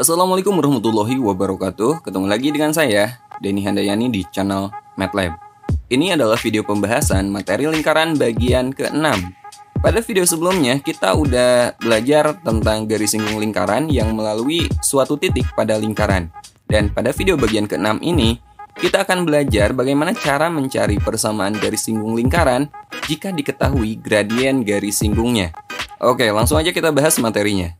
Assalamualaikum warahmatullahi wabarakatuh. Ketemu lagi dengan saya, Denny Handayani di channel MATLAB. Ini adalah video pembahasan materi lingkaran bagian ke-6. Pada video sebelumnya, kita udah belajar tentang garis singgung lingkaran yang melalui suatu titik pada lingkaran. Dan pada video bagian ke-6 ini, kita akan belajar bagaimana cara mencari persamaan garis singgung lingkaran jika diketahui gradien garis singgungnya. Oke, langsung aja kita bahas materinya.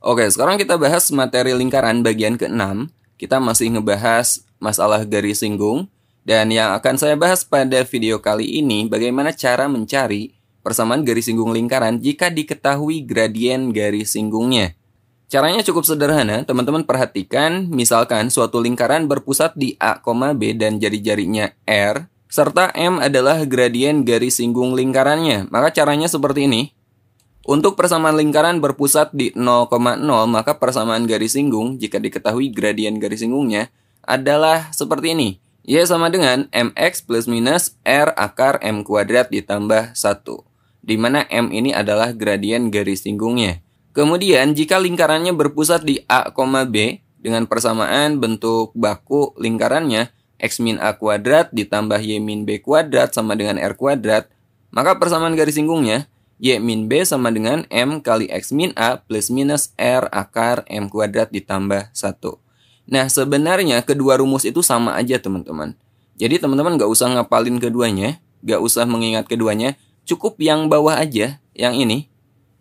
Oke, sekarang kita bahas materi lingkaran bagian ke-6. Kita masih ngebahas masalah garis singgung. Dan yang akan saya bahas pada video kali ini, bagaimana cara mencari persamaan garis singgung lingkaran jika diketahui gradien garis singgungnya. Caranya cukup sederhana, teman-teman perhatikan, misalkan suatu lingkaran berpusat di A, B dan jari-jarinya R, serta M adalah gradien garis singgung lingkarannya. Maka caranya seperti ini. Untuk persamaan lingkaran berpusat di 0,0, maka persamaan garis singgung jika diketahui gradien garis singgungnya adalah seperti ini. Y sama dengan mx plus minus R akar M kuadrat ditambah 1. Di mana M ini adalah gradien garis singgungnya. Kemudian jika lingkarannya berpusat di A, B dengan persamaan bentuk baku lingkarannya x min A kuadrat ditambah Y min B kuadrat sama dengan R kuadrat, maka persamaan garis singgungnya Y min B sama dengan M kali X min A plus minus R akar M kuadrat ditambah 1. Nah, sebenarnya kedua rumus itu sama aja, teman-teman. Jadi, teman-teman nggak usah ngapalin keduanya, nggak usah mengingat keduanya, cukup yang bawah aja, yang ini.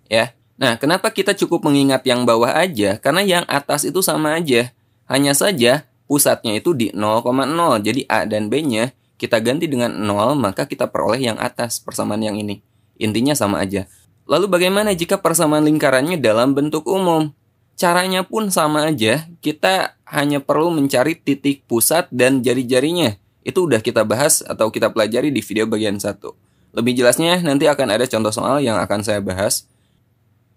Ya. Nah, kenapa kita cukup mengingat yang bawah aja? Karena yang atas itu sama aja. Hanya saja, pusatnya itu di 0,0. Jadi, A dan B-nya kita ganti dengan 0, maka kita peroleh yang atas, persamaan yang ini. Intinya sama aja. Lalu bagaimana jika persamaan lingkarannya dalam bentuk umum? Caranya pun sama aja. Kita hanya perlu mencari titik pusat dan jari-jarinya. Itu udah kita bahas atau kita pelajari di video bagian 1. Lebih jelasnya nanti akan ada contoh soal yang akan saya bahas.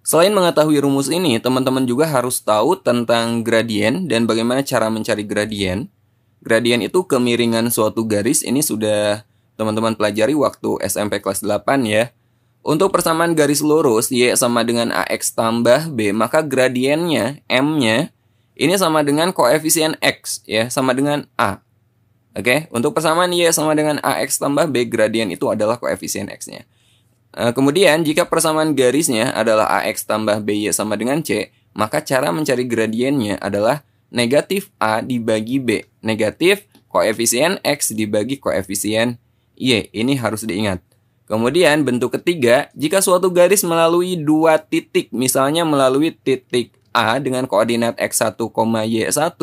Selain mengetahui rumus ini, teman-teman juga harus tahu tentang gradien dan bagaimana cara mencari gradien. Gradien itu kemiringan suatu garis. Ini sudah teman-teman pelajari waktu SMP kelas 8 ya. Untuk persamaan garis lurus Y sama dengan AX tambah B, maka gradiennya, M-nya, ini sama dengan koefisien X, ya, sama dengan A. Oke, untuk persamaan Y sama dengan AX tambah B, gradien itu adalah koefisien X-nya. Kemudian, jika persamaan garisnya adalah AX tambah BY sama dengan C, maka cara mencari gradiennya adalah negatif A dibagi B. Negatif koefisien X dibagi koefisien Y. Ini harus diingat. Kemudian bentuk ketiga, jika suatu garis melalui dua titik, misalnya melalui titik A dengan koordinat X1, Y1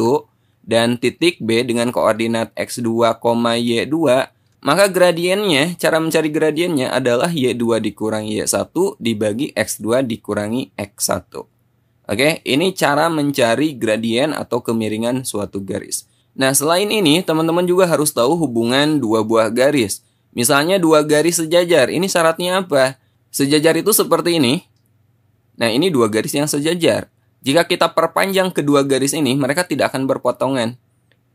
dan titik B dengan koordinat X2, Y2, maka gradiennya, cara mencari gradiennya adalah Y2 dikurangi Y1 dibagi X2 dikurangi X1. Oke, ini cara mencari gradien atau kemiringan suatu garis. Nah, selain ini, teman-teman juga harus tahu hubungan dua buah garis. Misalnya dua garis sejajar, ini syaratnya apa? Sejajar itu seperti ini. Nah, ini dua garis yang sejajar. Jika kita perpanjang kedua garis ini, mereka tidak akan berpotongan.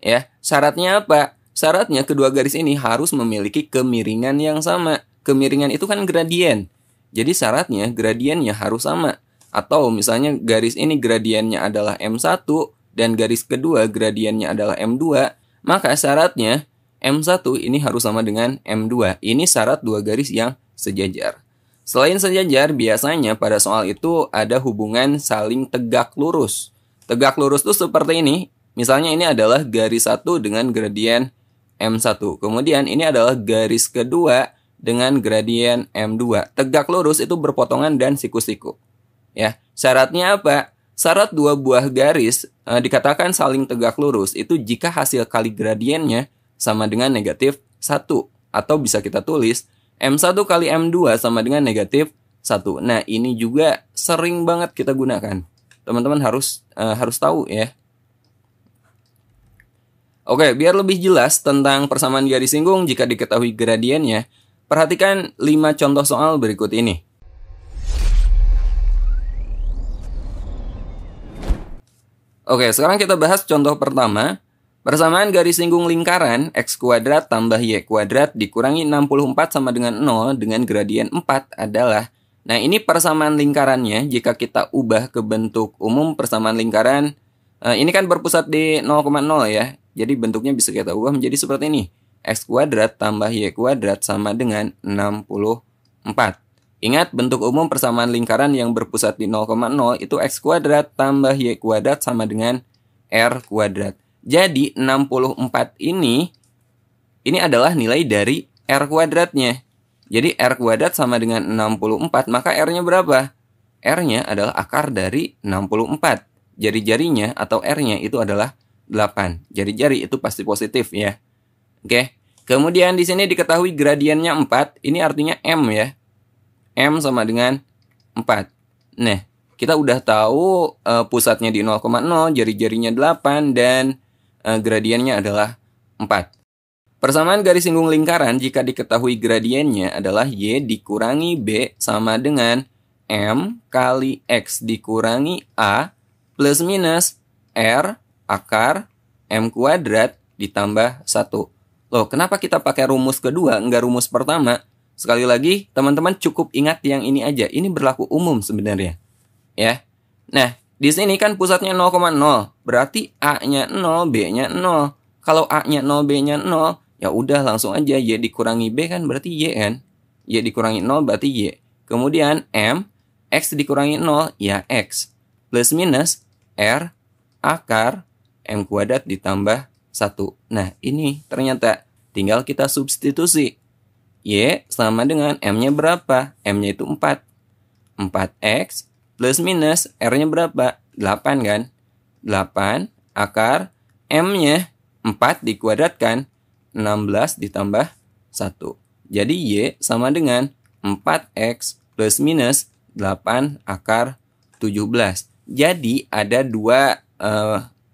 Ya, syaratnya apa? Syaratnya kedua garis ini harus memiliki kemiringan yang sama. Kemiringan itu kan gradien. Jadi syaratnya gradiennya harus sama. Atau misalnya garis ini gradiennya adalah M1 dan garis kedua gradiennya adalah M2, maka syaratnya M1 ini harus sama dengan M2. Ini syarat dua garis yang sejajar. Selain sejajar, biasanya pada soal itu ada hubungan saling tegak lurus. Tegak lurus itu seperti ini. Misalnya ini adalah garis 1 dengan gradien M1. Kemudian ini adalah garis kedua dengan gradien M2. Tegak lurus itu berpotongan dan siku-siku. Ya, syaratnya apa? Syarat dua buah garis dikatakan saling tegak lurus itu jika hasil kali gradiennya sama dengan negatif 1. Atau bisa kita tulis M1 kali M2 sama dengan negatif 1. Nah, ini juga sering banget kita gunakan. Teman-teman harus tahu ya. Oke, biar lebih jelas tentang persamaan garis singgung jika diketahui gradiennya, perhatikan 5 contoh soal berikut ini. Oke, sekarang kita bahas contoh pertama. Persamaan garis singgung lingkaran x kuadrat tambah y kuadrat dikurangi 64 sama dengan 0 dengan gradien 4 adalah. Nah, ini persamaan lingkarannya jika kita ubah ke bentuk umum persamaan lingkaran. Ini kan berpusat di 0,0 ya. Jadi bentuknya bisa kita ubah menjadi seperti ini. X kuadrat tambah y kuadrat sama dengan 64. Ingat, bentuk umum persamaan lingkaran yang berpusat di 0,0 itu x kuadrat tambah y kuadrat sama dengan r kuadrat. Jadi 64 ini adalah nilai dari r kuadratnya. Jadi r kuadrat sama dengan 64, maka r-nya berapa? R-nya adalah akar dari 64. Jari-jarinya atau r-nya itu adalah 8. Jari-jari itu pasti positif ya. Oke. Kemudian di sini diketahui gradiennya 4, ini artinya m ya. M sama dengan 4. Nah, kita udah tahu pusatnya di 0,0, jari-jarinya 8, dan gradiennya adalah 4. Persamaan garis singgung lingkaran jika diketahui gradiennya adalah Y dikurangi B sama dengan M kali X dikurangi A plus minus R akar M kuadrat ditambah 1. Loh, kenapa kita pakai rumus kedua, enggak rumus pertama? Sekali lagi, teman-teman cukup ingat yang ini aja. Ini berlaku umum sebenarnya. Ya. Nah, di sini kan pusatnya 0,0. Berarti A-nya 0, B-nya 0. Kalau A-nya 0, B-nya 0, ya udah langsung aja Y dikurangi B kan berarti Y kan. Y dikurangi 0 berarti Y. Kemudian M, X dikurangi 0, ya X. Plus minus R akar M kuadrat ditambah 1. Nah, ini ternyata tinggal kita substitusi. Y sama dengan M-nya berapa? M-nya itu 4. 4X plus minus R-nya berapa? 8 kan? 8 akar M-nya 4 dikuadratkan 16 ditambah 1. Jadi Y sama dengan 4X plus minus 8 akar 17. Jadi ada dua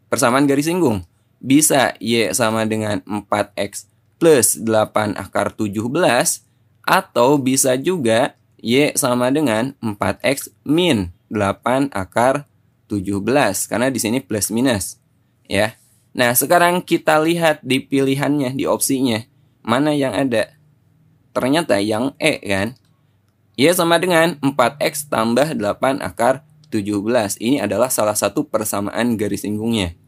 persamaan garis singgung. Bisa Y sama dengan 4X plus 8 akar 17. Atau bisa juga Y sama dengan 4X min 8 akar 17. Karena di sini plus minus. Ya. Nah, sekarang kita lihat di pilihannya, di opsinya. Mana yang ada? Ternyata yang E kan. Y sama dengan 4X tambah 8 akar 17. Ini adalah salah satu persamaan garis singgungnya.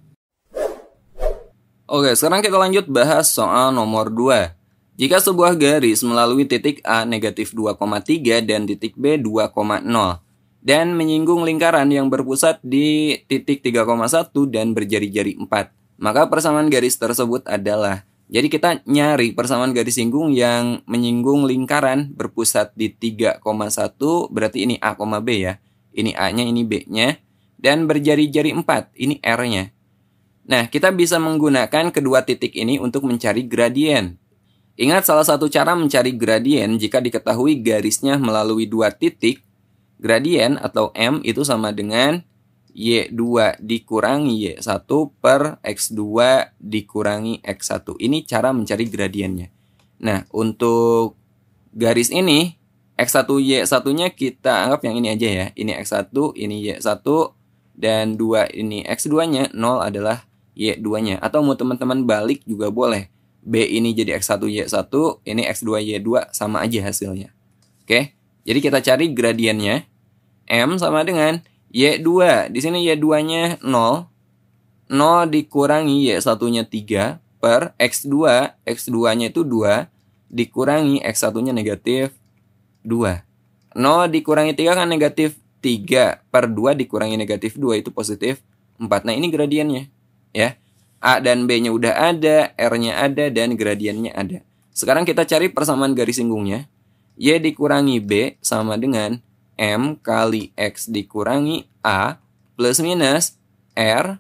Oke, sekarang kita lanjut bahas soal nomor 2. Jika sebuah garis melalui titik A negatif 2,3 dan titik B 2,0 dan menyinggung lingkaran yang berpusat di titik 3,1 dan berjari-jari 4, maka persamaan garis tersebut adalah. Jadi kita nyari persamaan garis singgung yang menyinggung lingkaran berpusat di 3,1, berarti ini A, B ya. Ini A-nya, ini B-nya, dan berjari-jari 4, ini R-nya. Nah, kita bisa menggunakan kedua titik ini untuk mencari gradien. Ingat, salah satu cara mencari gradien jika diketahui garisnya melalui dua titik, gradien atau M itu sama dengan Y2 dikurangi Y1 per X2 dikurangi X1. Ini cara mencari gradiennya. Nah, untuk garis ini, X1 Y1-nya kita anggap yang ini aja ya. Ini X1, ini Y1, dan 2 ini X2-nya, 0 adalah Y2-nya. Atau mau teman-teman balik juga boleh. B ini jadi X1 Y1, ini X2 Y2, sama aja hasilnya. Oke, jadi kita cari gradiennya. M sama dengan Y2. Di sini Y2-nya 0. 0 dikurangi Y1-nya 3 per X2. X2-nya itu 2 dikurangi X1-nya negatif 2. 0 dikurangi 3 kan negatif 3 per 2 dikurangi negatif 2 itu positif 4. Nah, ini gradiennya ya. A dan B-nya udah ada, R-nya ada, dan gradiennya ada. Sekarang kita cari persamaan garis singgungnya. Y dikurangi B sama dengan M kali X dikurangi A plus minus R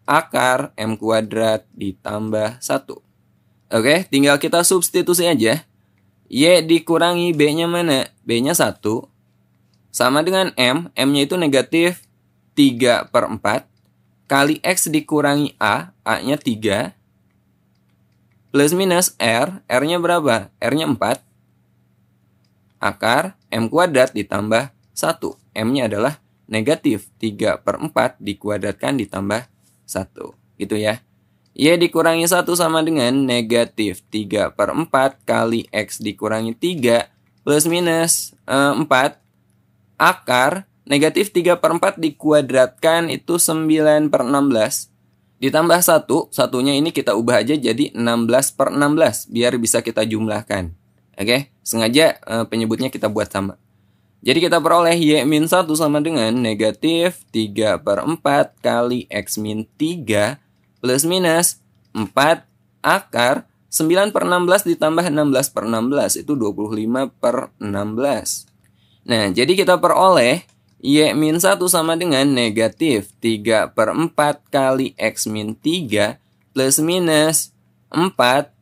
akar M kuadrat ditambah 1. Oke, tinggal kita substitusi aja. Y dikurangi B-nya mana? B-nya 1. Sama dengan M. M-nya itu negatif 3 per 4. Kali X dikurangi A. A-nya 3. Plus minus R. R-nya berapa? R-nya 4. Akar M kuadrat ditambah 1. M-nya adalah negatif 3 per 4 dikuadratkan ditambah 1. Gitu ya. Y dikurangi 1 sama dengan negatif 3/4 kali X dikurangi 3 plus minus 4 akar negatif 3/4 dikuadratkan itu 9/16 ditambah 1, satunya ini kita ubah aja jadi 16/16 biar bisa kita jumlahkan. Oke, sengaja penyebutnya kita buat sama. Jadi kita peroleh Y min 1 sama dengan negatif 3/4 kali X min 3 plus minus 4 akar 9/16 ditambah 16/16 itu 25/16. Nah, jadi kita peroleh Y min 1 sama dengan negatif 3/4 kali X min 3 plus minus 4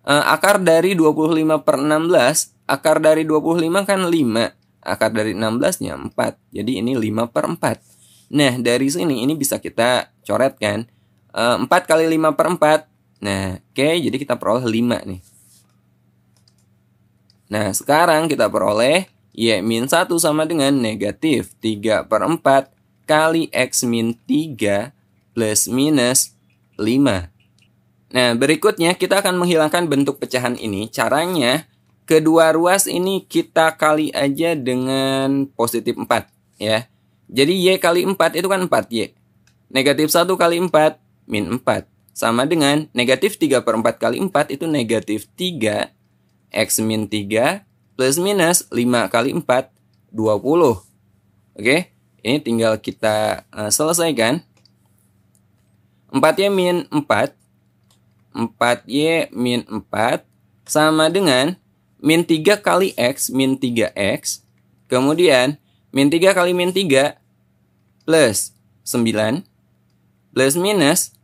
akar dari 25/16. Akar dari 25 kan 5. Akar dari 16-nya 4. Jadi ini 5/4. Nah, dari sini ini bisa kita coret kan. 4 kali 5/4. Nah, oke, jadi kita peroleh 5 nih. Nah, sekarang kita peroleh Y min 1 sama dengan negatif 3/4 kali X min 3 plus minus 5. Nah, berikutnya kita akan menghilangkan bentuk pecahan ini. Caranya, kedua ruas ini kita kali aja dengan positif 4. Ya. Jadi Y kali 4 itu kan 4Y. Negatif 1 kali 4 min 4. Sama dengan negatif 3/4 kali 4 itu negatif 3 X min 3 plus minus 5 kali 4 20. Oke, ini tinggal kita selesaikan. 4Y min 4 4Y min 4 sama dengan min 3 kali X min 3X. Kemudian min 3 kali min 3 plus 9 plus minus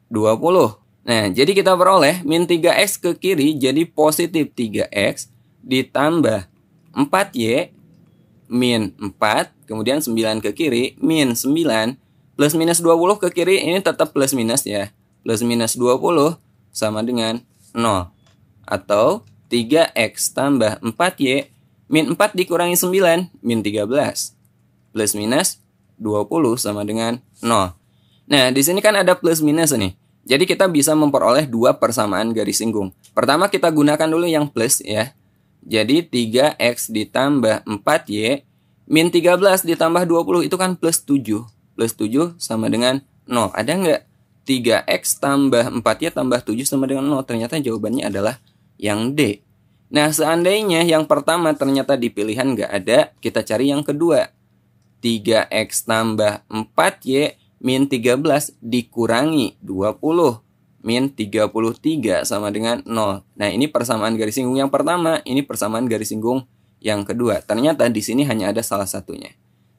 20. Nah, jadi kita peroleh min 3X ke kiri jadi positif 3X ditambah 4Y min 4. Kemudian 9 ke kiri min 9 plus minus 20 ke kiri ini tetap plus minus ya. Plus minus 20 sama dengan 0. Atau 3X tambah 4Y min 4 dikurangi 9 min 13. Plus minus 20 sama dengan 0. Nah, di sini kan ada plus minus nih. Jadi kita bisa memperoleh dua persamaan garis singgung. Pertama kita gunakan dulu yang plus ya. Jadi 3X ditambah 4Y min 13 ditambah 20 itu kan plus 7. Plus 7 sama dengan 0. Ada nggak? 3X tambah 4Y tambah 7 sama dengan 0. Ternyata jawabannya adalah yang D. Nah, seandainya yang pertama ternyata di pilihan nggak ada, kita cari yang kedua. 3X tambah 4Y min 13 dikurangi 20 min 33 sama dengan 0. Nah, ini persamaan garis singgung yang pertama, ini persamaan garis singgung yang kedua. Ternyata di sini hanya ada salah satunya.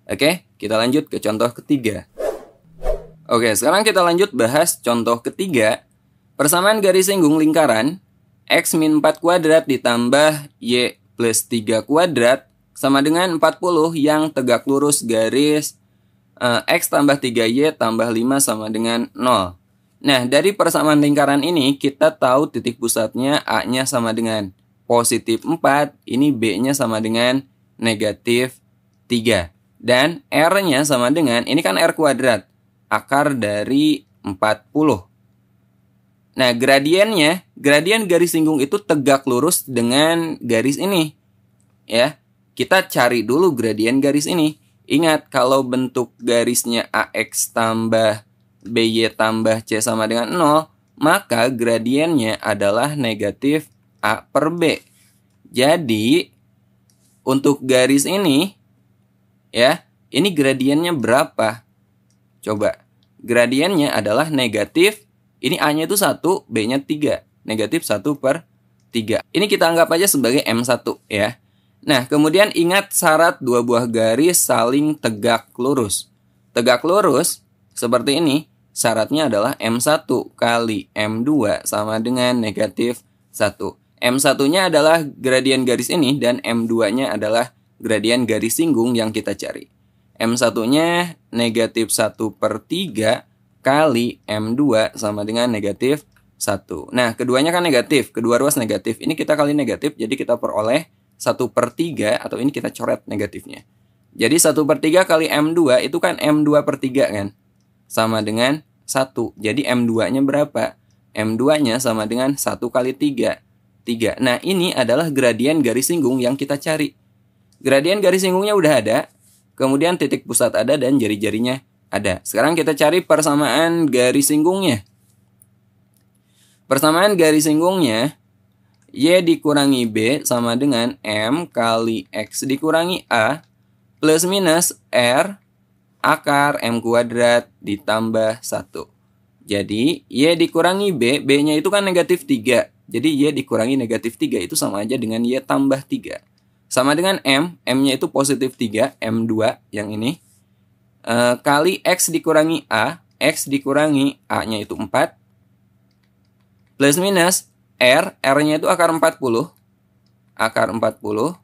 Oke, kita lanjut ke contoh ketiga. Oke, sekarang kita lanjut bahas contoh ketiga. Persamaan garis singgung lingkaran X min 4 kuadrat ditambah Y plus 3 kuadrat sama dengan 40 yang tegak lurus garis X tambah 3Y tambah 5 sama dengan 0. Nah, dari persamaan lingkaran ini kita tahu titik pusatnya A-nya sama dengan positif 4, ini B-nya sama dengan negatif 3. Dan R-nya sama dengan, ini kan R kuadrat, akar dari 40. Nah, gradien garis singgung itu tegak lurus dengan garis ini. Ya, kita cari dulu gradien garis ini. Ingat, kalau bentuk garisnya AX tambah BY tambah C sama dengan 0, maka gradiennya adalah negatif A per B. Jadi, untuk garis ini, ya, ini gradiennya berapa? Coba, gradiennya adalah negatif, ini A-nya itu 1, B-nya 3. Negatif 1/3. Ini kita anggap aja sebagai M1, ya. Nah, kemudian ingat syarat dua buah garis saling tegak lurus. Tegak lurus seperti ini, syaratnya adalah M1 kali M2 sama dengan negatif 1. M1-nya adalah gradien garis ini dan M2-nya adalah gradien garis singgung yang kita cari. M1-nya negatif 1/3 kali M2 sama dengan negatif 1. Nah, keduanya kan negatif, kedua ruas negatif. Ini kita kali negatif, jadi kita peroleh 1/3 atau ini kita coret negatifnya. Jadi 1/3 kali M2 itu kan M2/3 kan? Sama dengan 1. Jadi M2-nya berapa? M2-nya sama dengan 1 kali 3. 3. Nah, ini adalah gradien garis singgung yang kita cari. Gradien garis singgungnya udah ada, kemudian titik pusat ada dan jari-jarinya ada. Sekarang kita cari persamaan garis singgungnya. Persamaan garis singgungnya, Y dikurangi B sama dengan M kali X dikurangi A plus minus R akar M kuadrat ditambah 1. Jadi, Y dikurangi B, B-nya itu kan negatif 3. Jadi, Y dikurangi negatif 3 itu sama aja dengan Y tambah 3. Sama dengan M, M-nya itu positif 3, M2 yang ini. Kali X dikurangi A, X dikurangi A-nya itu 4. Plus minus R, R-nya itu akar 40. Akar 40.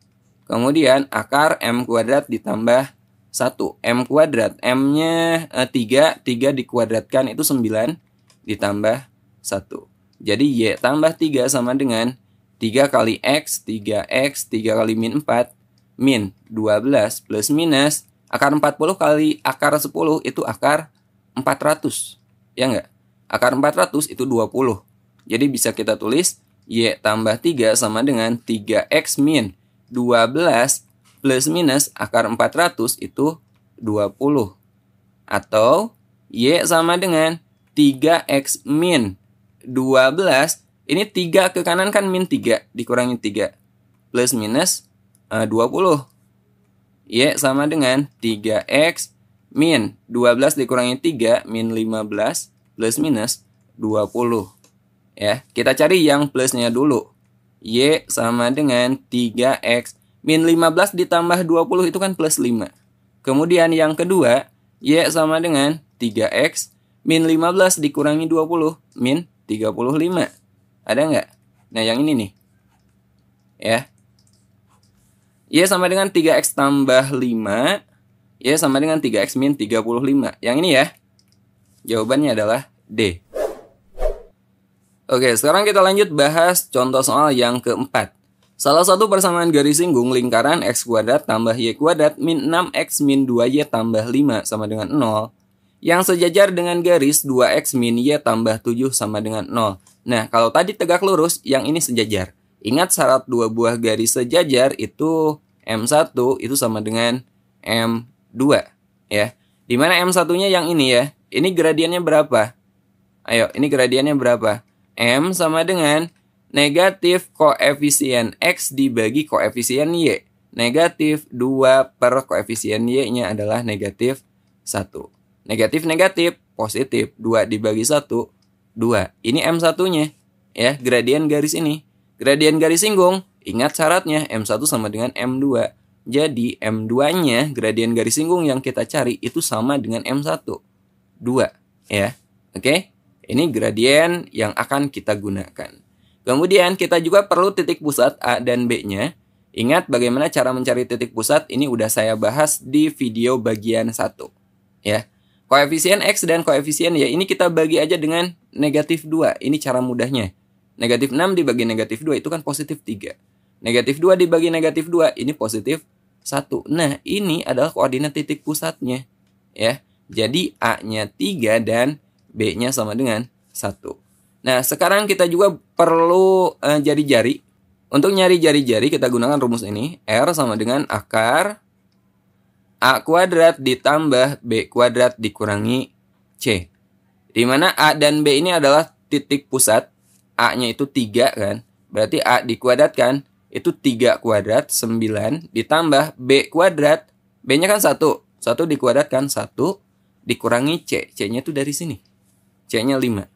Kemudian akar M kuadrat ditambah 1. M kuadrat, M-nya 3, 3 dikuadratkan itu 9 ditambah 1. Jadi Y tambah 3 sama dengan 3 kali X, 3X, 3 kali min 4, min 12 plus minus akar 40 kali akar 10 itu akar 400. Ya enggak? Akar 400 itu 20. Jadi bisa kita tulis Y tambah 3 sama dengan 3X min 12 plus minus akar 400 itu 20. Atau Y sama dengan 3X min 12. Ini 3 ke kanan kan min 3 dikurangi 3. Plus minus 20. Y sama dengan 3X min 12 dikurangi 3 min 15 plus minus 20. Ya, kita cari yang plusnya dulu. Y sama dengan 3X min 15 ditambah 20 itu kan plus 5. Kemudian yang kedua, Y sama dengan 3X min 15 dikurangi 20, min 35. Ada nggak? Nah, yang ini nih. Ya. Y sama dengan 3X tambah 5. Y sama dengan 3X min 35. Yang ini ya. Jawabannya adalah D. Oke, sekarang kita lanjut bahas contoh soal yang keempat. Salah satu persamaan garis singgung lingkaran X kuadrat tambah Y kuadrat min 6X min 2Y tambah 5 sama dengan 0. Yang sejajar dengan garis 2X min Y tambah 7 sama dengan 0. Nah, kalau tadi tegak lurus, yang ini sejajar. Ingat syarat dua buah garis sejajar itu M1 itu sama dengan M2. Ya. Dimana M1-nya yang ini ya. Ini gradiennya berapa? Ayo, ini gradiennya berapa? M sama dengan negatif koefisien X dibagi koefisien Y. Negatif 2 per koefisien Y-nya adalah negatif 1. Negatif-negatif, positif. 2 dibagi 1, 2. Ini M1-nya. Ya, gradien garis ini. Gradien garis singgung, ingat syaratnya M1 sama dengan M2. Jadi, M2-nya, gradien garis singgung yang kita cari, itu sama dengan M1. 2. Ya, oke? Ini gradien yang akan kita gunakan. Kemudian kita juga perlu titik pusat A dan B-nya. Ingat bagaimana cara mencari titik pusat, ini udah saya bahas di video bagian 1. Ya. Koefisien X dan koefisien Y ini kita bagi aja dengan negatif 2. Ini cara mudahnya. Negatif 6 dibagi negatif 2 itu kan positif 3. Negatif 2 dibagi negatif 2 ini positif 1. Nah, ini adalah koordinat titik pusatnya. Ya. Jadi A-nya 3 dan B-nya sama dengan 1. Nah, sekarang kita juga perlu jari-jari. Untuk nyari jari-jari kita gunakan rumus ini. R sama dengan akar A kuadrat ditambah B kuadrat dikurangi C. Di mana A dan B ini adalah titik pusat. A-nya itu 3 kan. Berarti A dikuadratkan itu 3 kuadrat 9 ditambah B kuadrat. B-nya kan 1. 1 dikuadratkan 1 dikurangi C. C-nya itu dari sini. C-nya 5.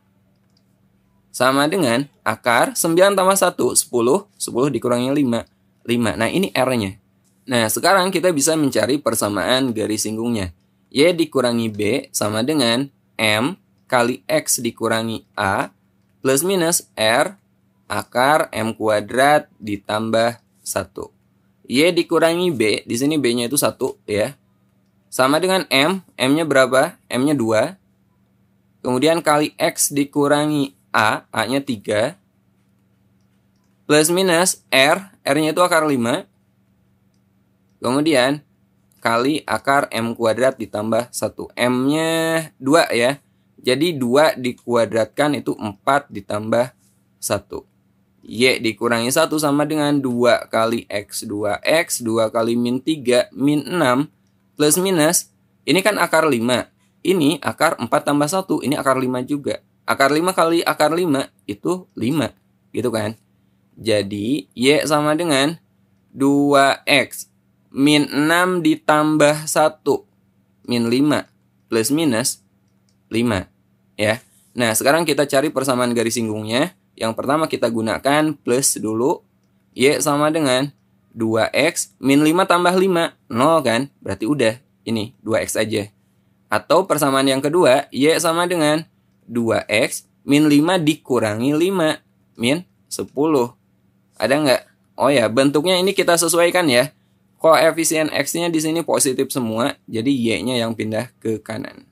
Sama dengan akar 9 tambah 1, 10. 10 dikurangi 5, 5. Nah, ini R-nya. Nah, sekarang kita bisa mencari persamaan garis singgungnya. Y dikurangi B sama dengan M kali X dikurangi A plus minus R akar M kuadrat ditambah 1. Y dikurangi B, di sini B-nya itu 1 ya. Sama dengan M, M-nya berapa? M-nya 2. Kemudian kali X dikurangi A, A-nya 3. Plus minus R, R-nya itu akar 5. Kemudian kali akar M kuadrat ditambah 1. M-nya 2 ya. Jadi 2 dikuadratkan itu 4 ditambah 1. Y dikurangi 1 sama dengan 2 kali X. 2X, 2 kali min 3, min 6, plus minus. Ini kan akar 5. Ini akar 4 tambah 1. Ini akar 5 juga. Akar 5 kali akar 5 itu 5. Gitu kan. Jadi Y sama dengan 2X. Min 6 ditambah 1. Min 5. Plus minus 5. Ya. Nah sekarang kita cari persamaan garis singgungnya. Yang pertama kita gunakan plus dulu. Y sama dengan 2X min 5 tambah 5. 0 kan? Berarti udah. Ini 2X aja. Atau persamaan yang kedua. Y sama dengan 2X min 5 dikurangi 5. Min 10. Ada nggak? Oh ya, bentuknya ini kita sesuaikan ya. Koefisien X-nya di sini positif semua. Jadi Y-nya yang pindah ke kanan.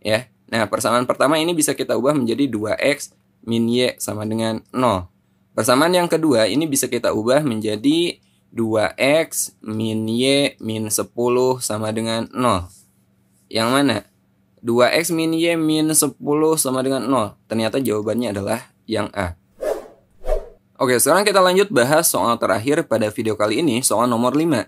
Ya. Nah, persamaan pertama ini bisa kita ubah menjadi 2X min Y sama dengan 0. Persamaan yang kedua ini bisa kita ubah menjadi 2X min Y min 10 sama dengan 0. Yang mana? 2X min Y min 10 sama dengan 0. Ternyata jawabannya adalah yang A. Oke, sekarang kita lanjut bahas soal terakhir pada video kali ini, soal nomor 5.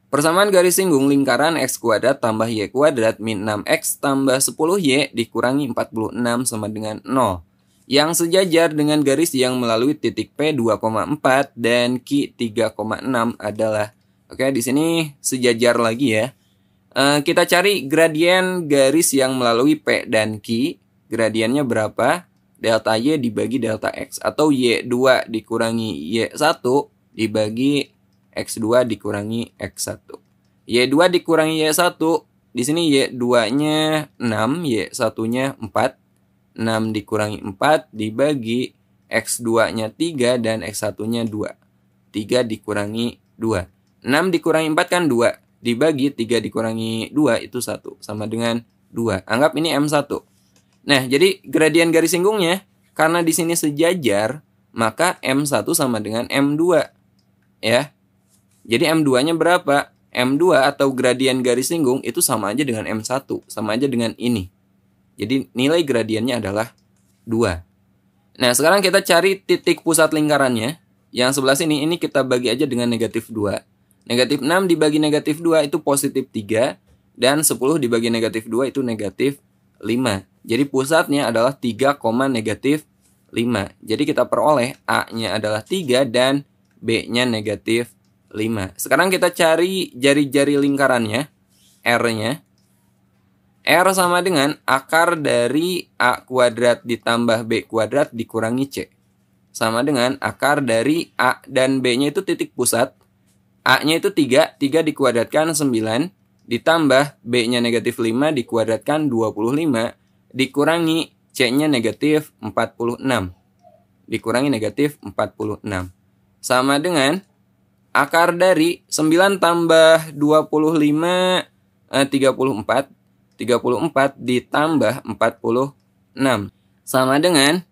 Persamaan garis singgung lingkaran X kuadrat tambah Y kuadrat min 6X tambah 10Y dikurangi 46 sama dengan 0. Yang sejajar dengan garis yang melalui titik P 2,4 dan Q 3,6 adalah. Oke, di sini sejajar lagi ya. Kita cari gradien garis yang melalui P dan Q. Gradiennya berapa? Delta Y dibagi delta X. Atau Y2 dikurangi Y1 dibagi X2 dikurangi X1. Y2 dikurangi Y1. Di sini Y2-nya 6, Y1-nya 4. 6 dikurangi 4 dibagi X2-nya 3 dan X1-nya 2. 3 dikurangi 2. 6 dikurangi 4 kan 2. Dibagi 3 dikurangi 2 itu 1. Sama dengan 2. Anggap ini M1. Nah, jadi gradien garis singgungnya, karena di sini sejajar, maka M1 sama dengan M2. Ya. Jadi M2-nya berapa? M2 atau gradien garis singgung itu sama aja dengan M1. Sama aja dengan ini. Jadi nilai gradiennya adalah 2. Nah sekarang kita cari titik pusat lingkarannya. Yang sebelah sini ini kita bagi aja dengan negatif 2. Negatif 6 dibagi negatif 2 itu positif 3. Dan 10 dibagi negatif 2 itu negatif 5. Jadi pusatnya adalah 3, negatif 5. Jadi kita peroleh A-nya adalah 3 dan B-nya negatif 5. Sekarang kita cari jari-jari lingkarannya. R-nya. R sama dengan akar dari A kuadrat ditambah B kuadrat dikurangi C. Sama dengan akar dari A dan B-nya itu titik pusat. A-nya itu 3, 3 dikuadratkan 9, ditambah B-nya negatif 5 dikuadratkan 25, dikurangi C-nya negatif 46. Dikurangi negatif 46. Sama dengan akar dari 9 tambah 25, 34. 34 ditambah 46 sama dengan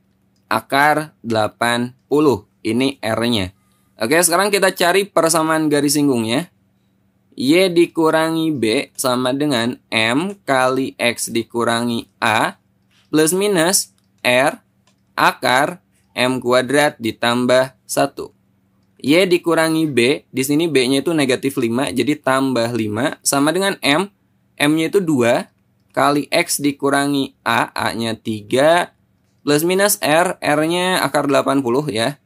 akar 80. Ini R-nya. Oke, sekarang kita cari persamaan garis singgungnya. Y dikurangi B sama dengan M kali X dikurangi A plus minus R akar M kuadrat ditambah 1. Y dikurangi B, di sini B-nya itu negatif 5, jadi tambah 5 sama dengan M. M-nya itu 2 kali X dikurangi A, A-nya 3, plus minus R, R-nya akar 80 ya.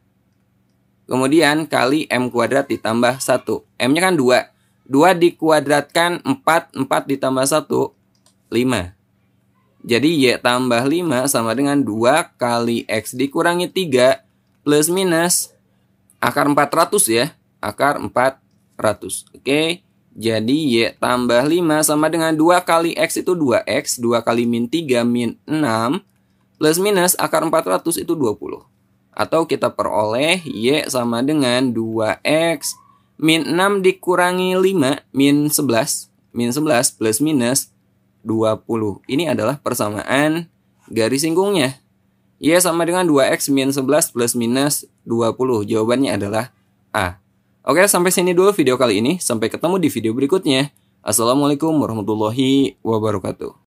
Kemudian kali M kuadrat ditambah 1. M-nya kan 2. 2 dikuadratkan 4, 4 ditambah 1, 5. Jadi Y tambah 5 sama dengan 2 kali X dikurangi 3, plus minus akar 400 ya. Akar 400. Oke. Jadi Y tambah 5 sama dengan 2 kali X itu 2X. 2 kali min 3 min 6. Plus minus akar 400 itu 20. Atau kita peroleh Y sama dengan 2X. Min 6 dikurangi 5. Min 11. Min 11 plus minus 20. Ini adalah persamaan garis singgungnya. Y sama dengan 2X min 11 plus minus 20. Jawabannya adalah A. Oke, sampai sini dulu video kali ini. Sampai ketemu di video berikutnya. Assalamualaikum warahmatullahi wabarakatuh.